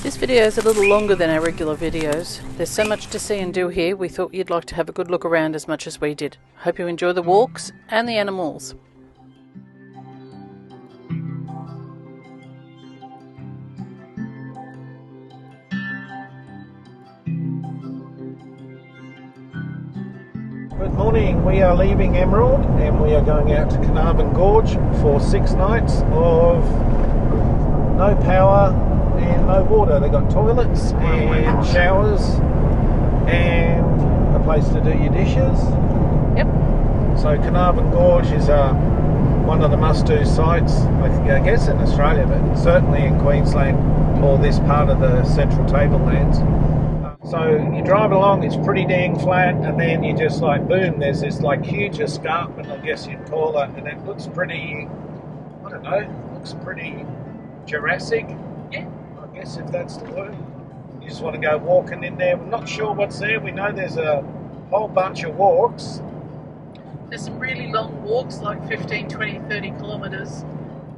This video is a little longer than our regular videos. There's so much to see and do here, we thought you'd like to have a good look around as much as we did. Hope you enjoy the walks and the animals. Good morning, we are leaving Emerald and we are going out to Carnarvon Gorge for 6 nights of no power and no water. They've got toilets and showers and a place to do your dishes. Yep. So Carnarvon Gorge is one of the must-do sites, I guess in Australia, but certainly in Queensland or this part of the Central Tablelands. So you drive along, it's pretty dang flat, and then you just like, boom, there's this like huge escarpment, I guess you'd call it, and it looks pretty, I don't know, looks pretty Jurassic. Yeah. I guess if that's the word. You just want to go walking in there. We're not sure what's there. We know there's a whole bunch of walks. There's some really long walks, like 15, 20, 30 kilometres,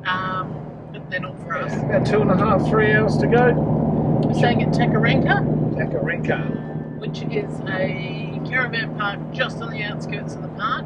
but they're not for us. About 2.5, 3 hours to go. We're staying at Takarakka, which is a caravan park just on the outskirts of the park.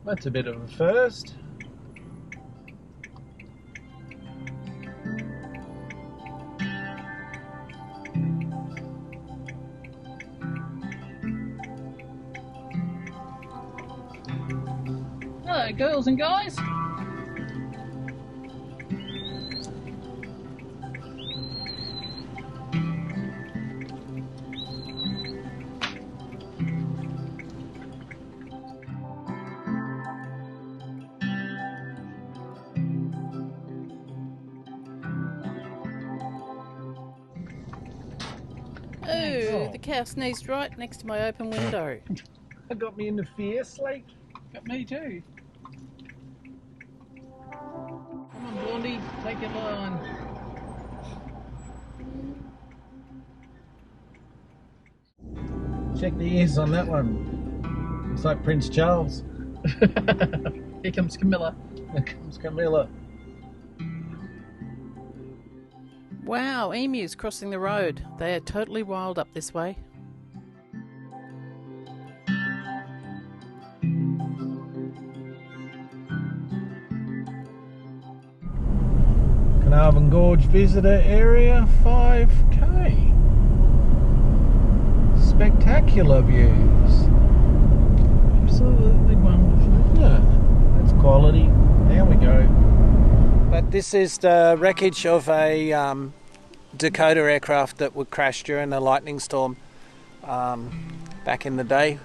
That's a bit of a first. Hello, girls and guys. Oh, the cow sneezed right next to my open window. That got me into fear, Slake. Got me too. Come on, Blondie, take your line. Check the ears on that one. It's like Prince Charles. Here comes Camilla. Here comes Camilla. Wow, emus crossing the road. They are totally wild up this way. Carnarvon Gorge visitor area 5k. Spectacular views. Absolutely wonderful. Yeah, that's quality. There we go. But this is the wreckage of a Dakota aircraft that would crash during a lightning storm back in the day.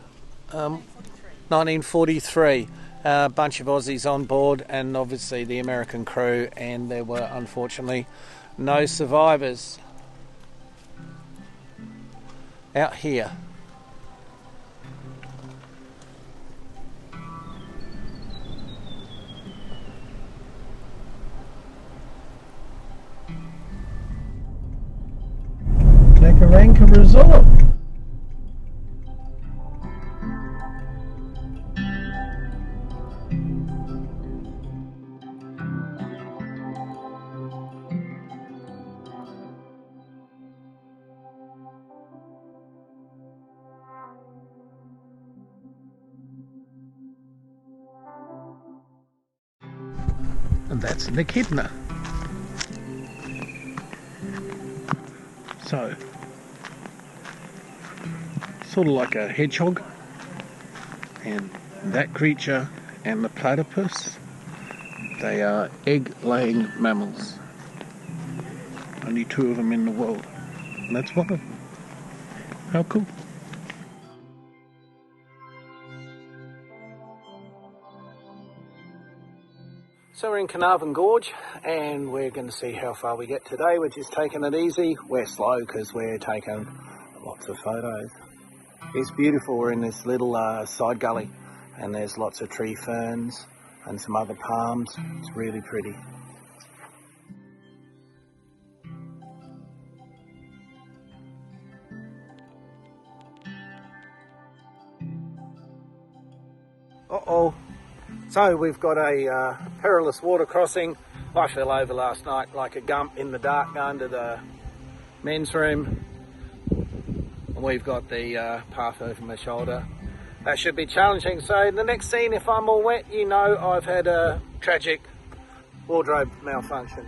1943. A bunch of Aussies on board and obviously the American crew, and there were unfortunately no survivors out here. Takarakka Resort. And that's an echidna. So, sort of like a hedgehog, and that creature and the platypus, they are egg-laying mammals. Only 2 of them in the world. And that's one of them. How cool. So we're in Carnarvon Gorge and we're going to see how far we get today. We're just taking it easy. We're slow because we're taking lots of photos. It's beautiful. We're in this little side gully and there's lots of tree ferns and some other palms. It's really pretty. Uh-oh. So we've got a perilous water crossing. I fell over last night like a gump in the dark going to the men's room. And we've got the path over my shoulder. That should be challenging. So the next scene, if I'm all wet, you know I've had a tragic wardrobe malfunction.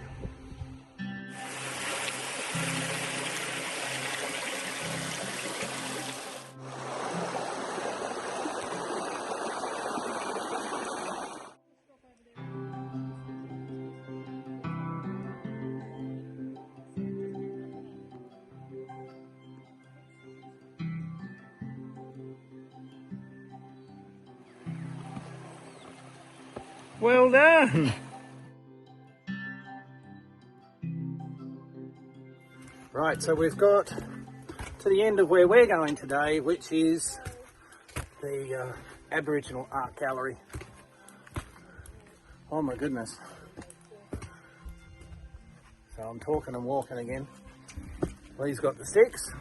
Well done! Right, so we've got to the end of where we're going today, which is the Aboriginal Art Gallery. Oh my goodness. So I'm talking and walking again. Lee's got the sticks,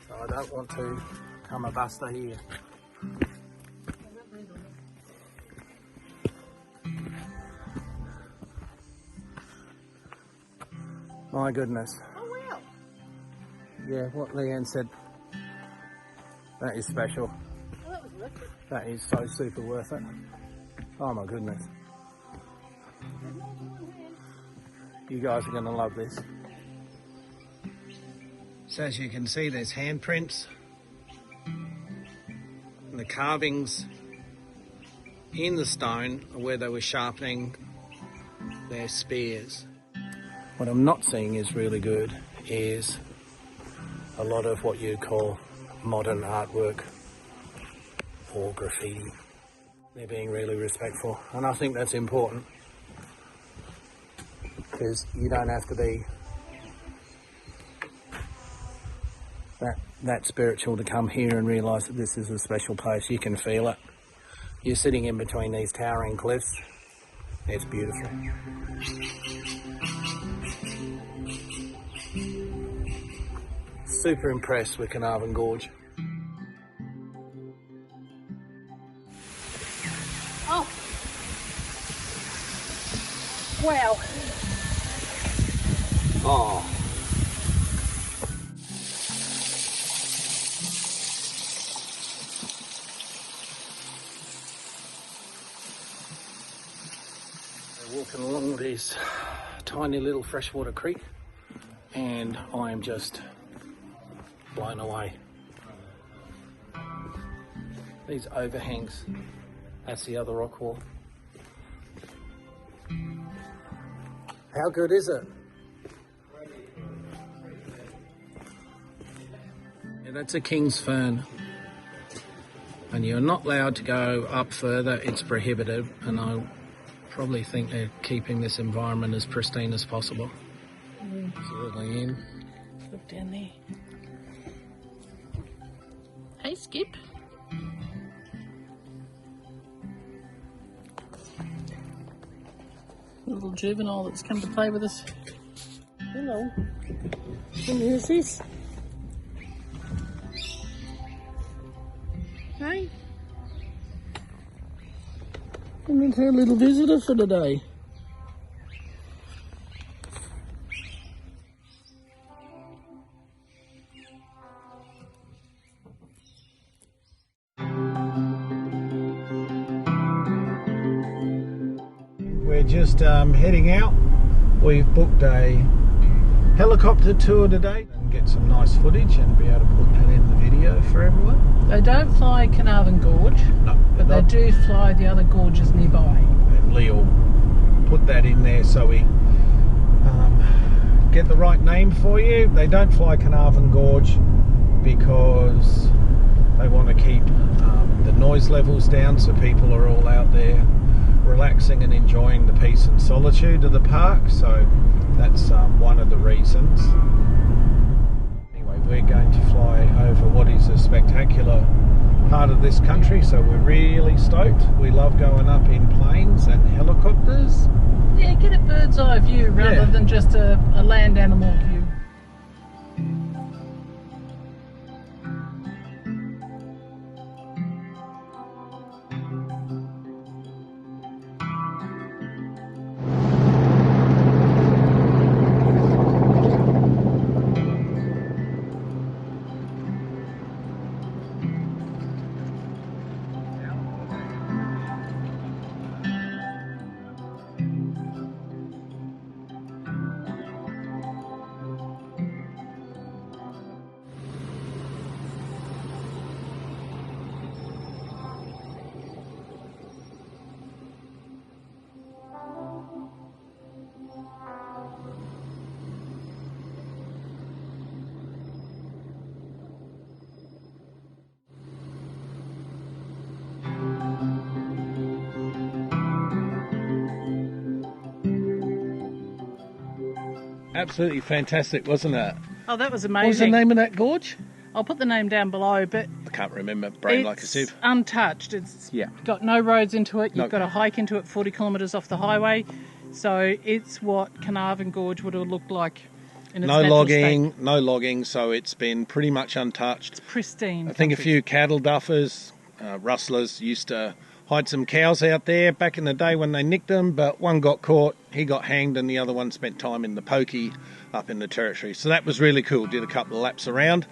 so I don't want to come a buster here. My goodness. Oh wow. Yeah, what Leanne said. That is special. Oh, that was worth it. That is so super worth it. Oh my goodness. You guys are going to love this. So as you can see, there's handprints. And the carvings in the stone are where they were sharpening their spears. What I'm not seeing is really good is a lot of what you'd call modern artwork or graffiti. They're being really respectful, and I think that's important because you don't have to be that spiritual to come here and realise that this is a special place. You can feel it. You're sitting in between these towering cliffs. It's beautiful. Super impressed with Carnarvon Gorge. Oh! Wow! Oh. We're walking along this tiny little freshwater creek and I am just blown away. These overhangs, that's the other rock wall. How good is it? Yeah, that's a king's fern. And you're not allowed to go up further, it's prohibited, and I probably think they're keeping this environment as pristine as possible. Certainly in. Look down there. Hey, Skip. A little juvenile that's come to play with us. Hello. And who's this? Hey. And it's our little visitor for today. We're just heading out. We've booked a helicopter tour today and get some nice footage and be able to put that in the video for everyone. They don't fly Carnarvon Gorge, No, but they do fly the other gorges nearby. And Lee will put that in there so we get the right name for you. They don't fly Carnarvon Gorge because they want to keep the noise levels down, so people are all out there relaxing and enjoying the peace and solitude of the park. So that's one of the reasons. Anyway, we're going to fly over what is a spectacular part of this country, so we're really stoked. We love going up in planes and helicopters. Yeah, get a bird's eye view rather than just a land animal view. Absolutely fantastic, wasn't it? Oh, that was amazing. What was the name of that gorge? I'll put the name down below, but I can't remember. Brain like a sieve. It's untouched. It's got no roads into it. You've got to hike into it 40 kilometres off the highway. So it's what Carnarvon Gorge would have looked like in its natural state. No logging, so it's been pretty much untouched. It's pristine. I think a few cattle duffers, rustlers used to hide some cows out there back in the day when they nicked them, but one got caught, he got hanged, and the other one spent time in the pokey up in the territory. So that was really cool. Did a couple of laps around.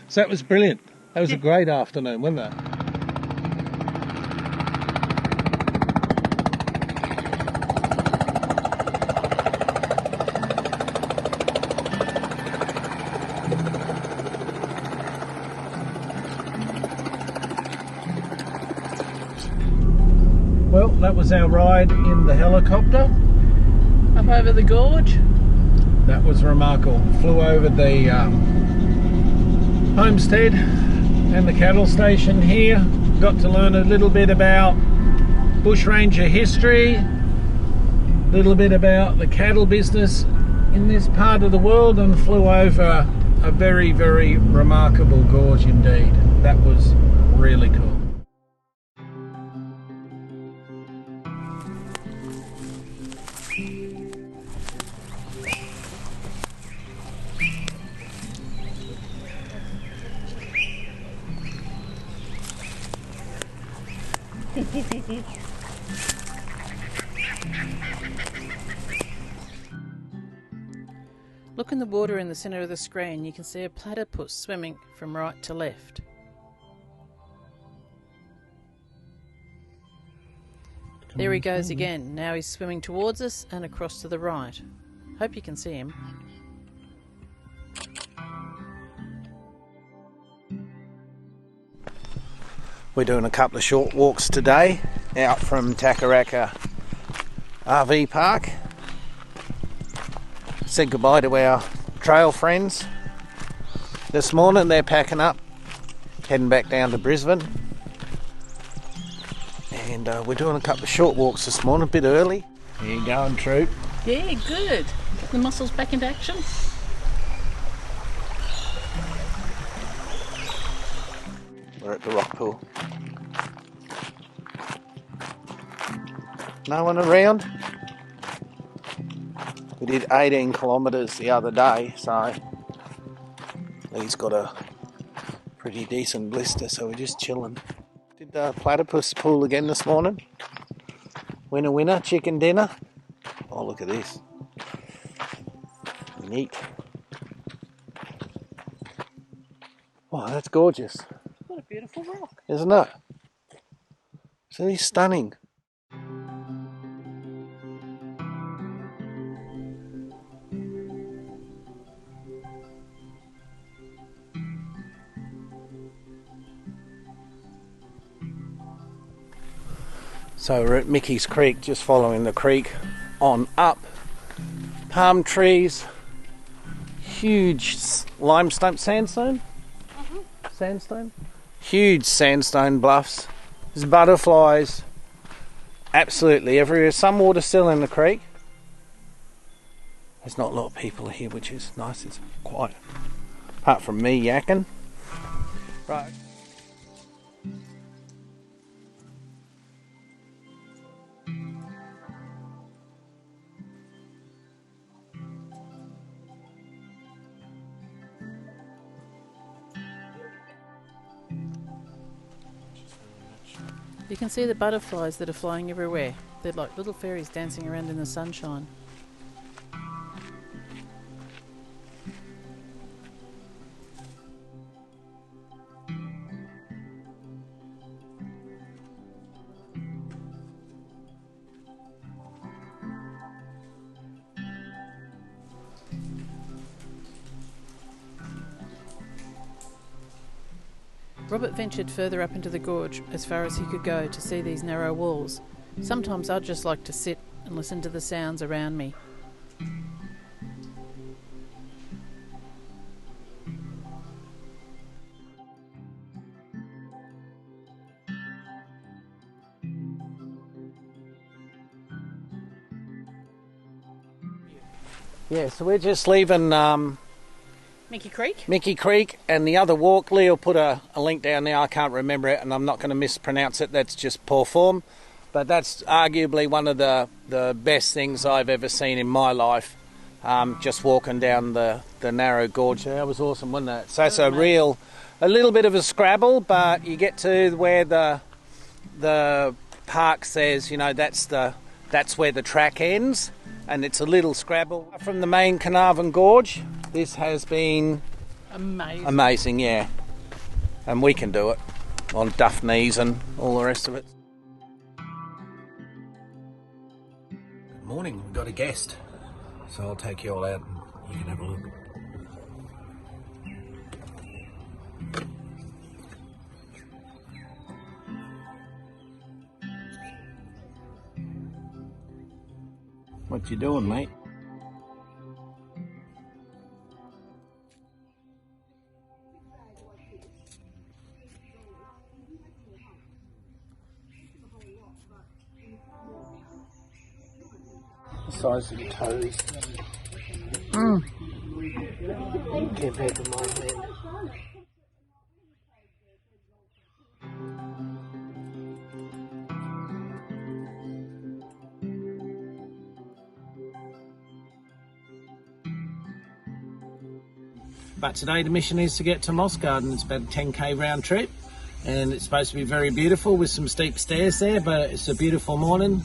So that was brilliant. That was a great afternoon, wasn't it? Well, that was our ride in the helicopter. Up over the gorge. That was remarkable. Flew over the homestead and the cattle station here. Got to learn a little bit about bushranger history, a little bit about the cattle business in this part of the world, and flew over a very, very remarkable gorge indeed. That was really cool. Look in the water in the centre of the screen. You can see a platypus swimming from right to left. There he goes again. Now he's swimming towards us and across to the right. Hope you can see him. We're doing a couple of short walks today out from Takarakka RV Park. Said goodbye to our trail friends this morning. They're packing up, heading back down to Brisbane. And we're doing a couple of short walks this morning, a bit early. How you going, Troop? Yeah, good. Get the muscles back into action. We're at the rock pool. No one around. We did 18 kilometres the other day, so Lee's got a pretty decent blister, so we're just chilling. Did the platypus pool again this morning. Winner, chicken dinner. Oh, look at this. Neat. Wow, that's gorgeous. What a beautiful rock. Isn't it? So he's stunning. So we're at Mickey's Creek, just following the creek on up palm trees, huge sandstone, huge sandstone bluffs. There's butterflies absolutely everywhere. Some water still in the creek. There's not a lot of people here, which is nice. It's quiet, apart from me yakking. Right. You can see the butterflies that are flying everywhere. They're like little fairies dancing around in the sunshine. Robert ventured further up into the gorge as far as he could go to see these narrow walls. Sometimes I'd just like to sit and listen to the sounds around me. Yeah, so we're just leaving Mickey Creek, and the other walk. Lee will put a link down there. I can't remember it, and I'm not going to mispronounce it. That's just poor form. But that's arguably one of the best things I've ever seen in my life. Just walking down the narrow gorge. That was awesome, wasn't it? So it's a little bit of a scrabble, but you get to where the park says, you know, that's where the track ends, and it's a little scrabble from the main Carnarvon Gorge. This has been amazing, yeah. And we can do it on duff knees and all the rest of it. Good morning, we've got a guest. So I'll take you all out and you can have a look. What you doing, mate? The size of your toes. Compared to my hand. But today the mission is to get to Moss Garden. It's about a 10k round trip, and it's supposed to be very beautiful with some steep stairs there, but it's a beautiful morning,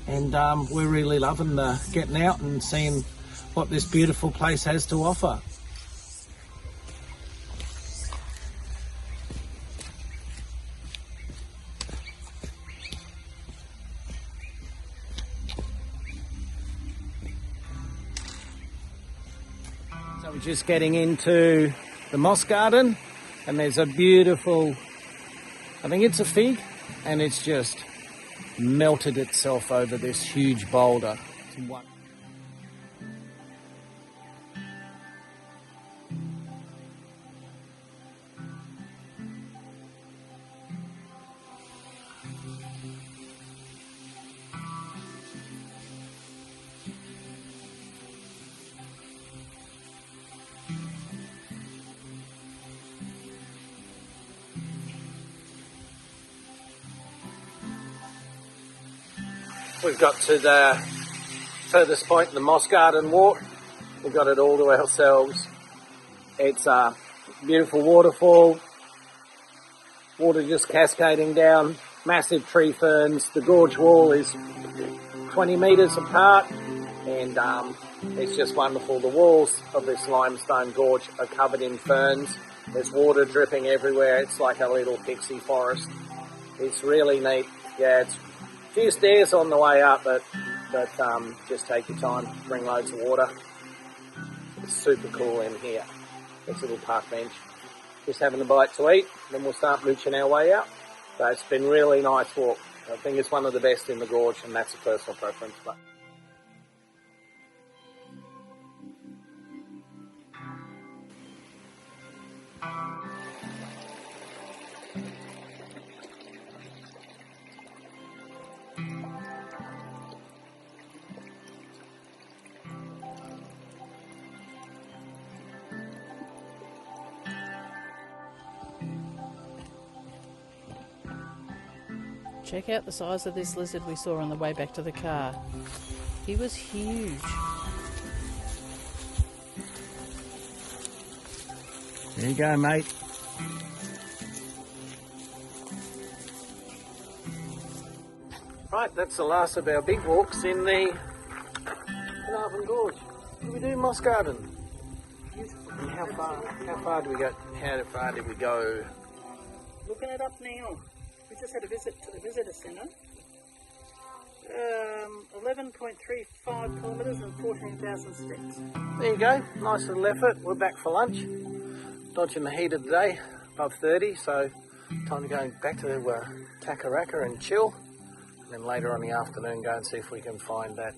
and we're really loving getting out and seeing what this beautiful place has to offer. So we're just getting into the Moss Garden, and there's a beautiful, I think it's a fig, and it's just melted itself over this huge boulder. It's wonderful. We've got to the furthest point in the Moss Garden walk. We've got it all to ourselves. It's a beautiful waterfall, water just cascading down, massive tree ferns. The gorge wall is 20 metres apart, and it's just wonderful. The walls of this limestone gorge are covered in ferns. There's water dripping everywhere. It's like a little pixie forest. It's really neat. Yeah, it's a few stairs on the way up, but just take your time, bring loads of water. It's super cool in here. There's a little park bench. Just having a bite to eat, then we'll start mooching our way out. So it's been really nice walk. I think it's one of the best in the gorge, and that's a personal preference. But Check out the size of this lizard we saw on the way back to the car. He was huge. There you go, mate. Right, that's the last of our big walks in the Carnarvon Gorge. What do we do, Moss Garden? Beautiful. And how far do we go? How far did we go? Looking it up now. We just had a visit to the visitor centre. 11.35 kilometres and 14,000 steps. There you go, nice little effort. We're back for lunch. Dodging the heat of the day, above 30, so time to go back to Takarakka and chill. And then later on in the afternoon go and see if we can find that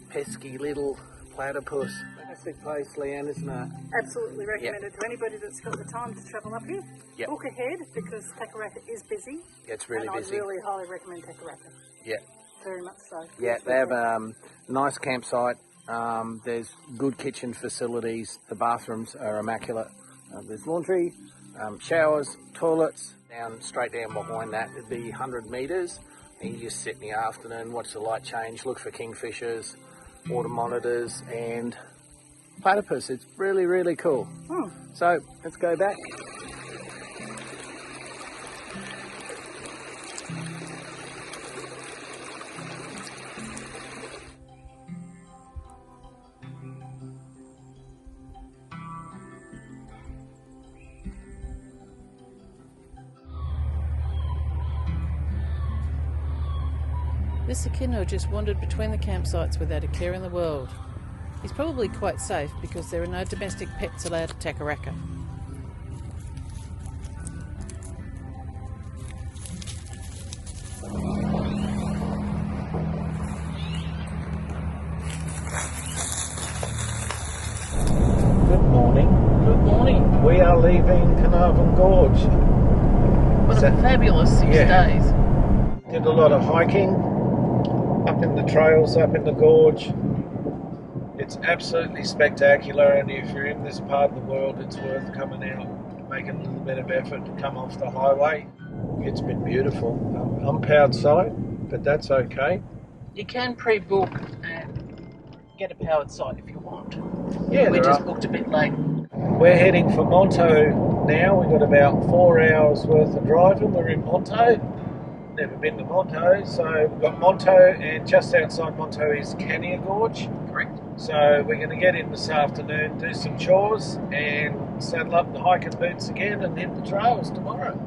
pesky little platypus. Fantastic place, Leanne, isn't it? Absolutely recommended to anybody that's got the time to travel up here. Yep. Book ahead because Takarakka is busy. It's really and busy. I really highly recommend Takarakka. Yeah. Very much so. Yeah, they have a nice campsite. There's good kitchen facilities. The bathrooms are immaculate. There's laundry, showers, toilets. Straight down behind that would be 100 metres. And you just sit in the afternoon, watch the light change, look for kingfishers, water monitors and platypus. It's really, really cool. So let's go back. This echidna just wandered between the campsites without a care in the world. He's probably quite safe because there are no domestic pets allowed at Takarakka. Good morning. Good morning. We are leaving Carnarvon Gorge. What a fabulous 6 days. Did a lot of hiking up in the trails, up in the gorge. It's absolutely spectacular, and if you're in this part of the world, it's worth coming out, making a little bit of effort to come off the highway. It's been beautiful. Unpowered site, but that's okay. You can pre-book and get a powered site if you want. Yeah, we just booked a bit late. We're heading for Monto now. We've got about 4 hours worth of driving. We're in Monto. Never been to Monto, so we've got Monto, and just outside Monto is Carnarvon Gorge. Correct. So we're going to get in this afternoon, do some chores, and saddle up the hiking boots again and hit the trails tomorrow.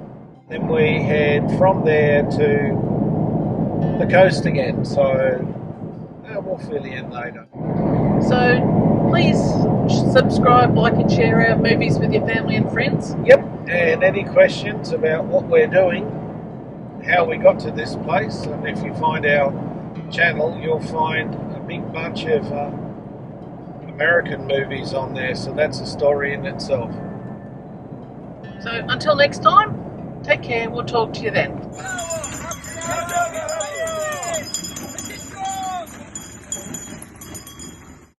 Then we head from there to the coast again, so we'll fill you in later. So please subscribe, like and share our movies with your family and friends. Yep, and any questions about what we're doing, how we got to this place, and if you find our channel, you'll find a big bunch of American movies on there, so that's a story in itself. So until next time, take care, we'll talk to you then.